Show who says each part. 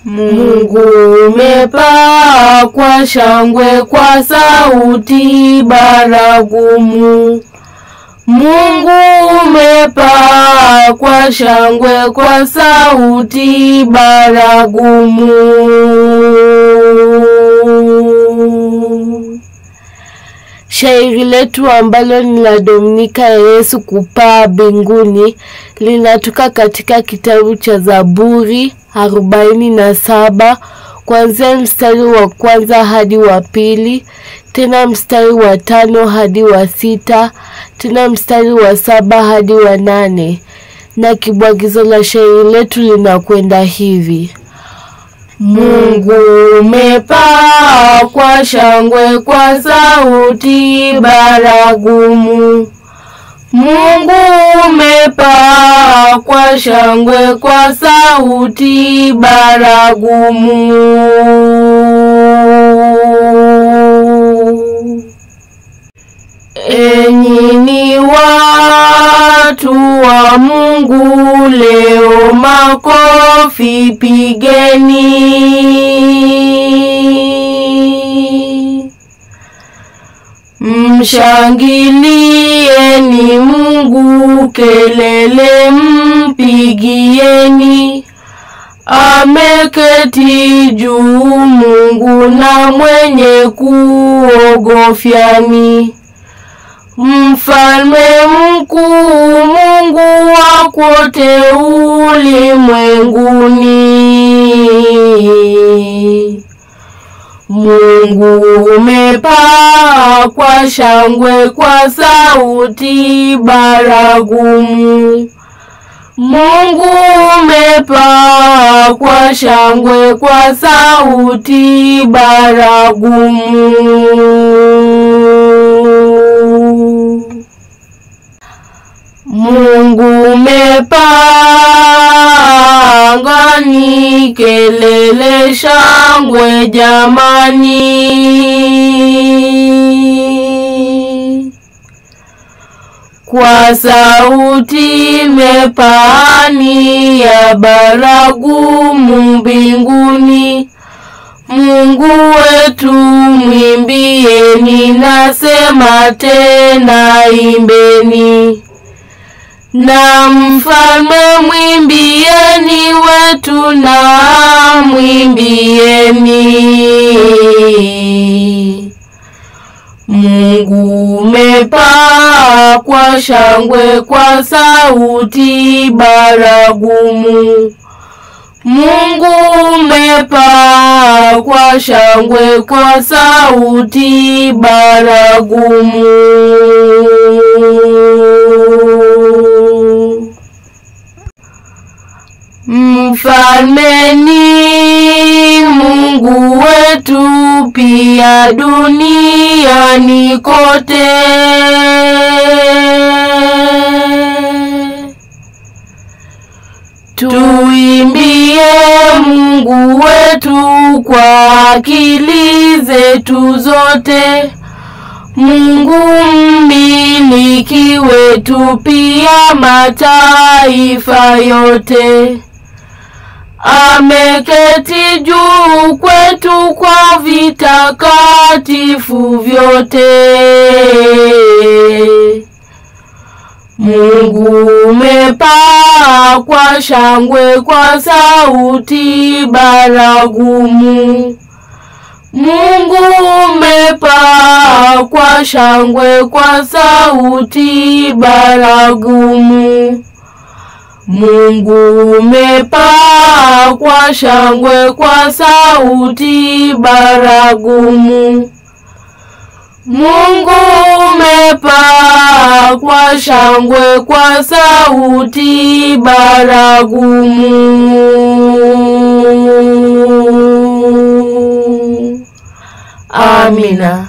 Speaker 1: Mungu umepaa kwa shangwe, kwa sauti baragumu. Mungu umepaa kwa shangwe, kwa sauti baragumu. Shairi letu ambalo ni la Dominika ya Yesu kupaa mbinguni linatoka katika kitabu cha Zaburi 47 kuanzia mstari wa 1 hadi wa 2, tena mstari wa 5 hadi wa 6, tena mstari wa 7 hadi wa 8. Na kibwagizo la shairi letu linakwenda hivi: Mungu umepaa kwa shangwe, kwa sauti baragumu. Mungu umepaa kwa shangwe, kwa sauti baragumu. Enyi ni watu wa Mungu, leo makofi pigeni. Mshangilieni Mungu, kelele mpigieni. Ameketi juu Mungu na mwenye kuogofyani. Mfalme mkuu, Mungu wa kote ulimwenguni. Mungu umepaa kwa shangwe, kwa sauti baragumu. Mungu umepaa kwa shangwe, kwa sauti baragumu. Mungu umepaa angani, kelele shangwe jamani. Kwa sauti mepani ya baragumu mbinguni. Mungu wetu mwimbieni, nasema tena imbeni. Na mfalme mwimbieni wetu, na mwimbieni. Mungu umepaa kwa shangwe, kwa sauti baragumu. Mungu umepaa kwa shangwe, kwa sauti baragumu. Mfalme ni Mungu wetu, pia duniani kote. Tuimbie Mungu wetu kwa akili zetu zote. Mungu mmiliki wetu, pia mataifa yote. Ameketi juu kwetu kwa vitakatifu vyote. Mungu umepaa kwa shangwe, kwa sauti baragumu. Mungu umepaa kwa shangwe, kwa sauti baragumu. Mungu umepaa kwa shangwe, kwa sauti baragumu. Mungu umepaa kwa shangwe, kwa sauti baragumu. Amina.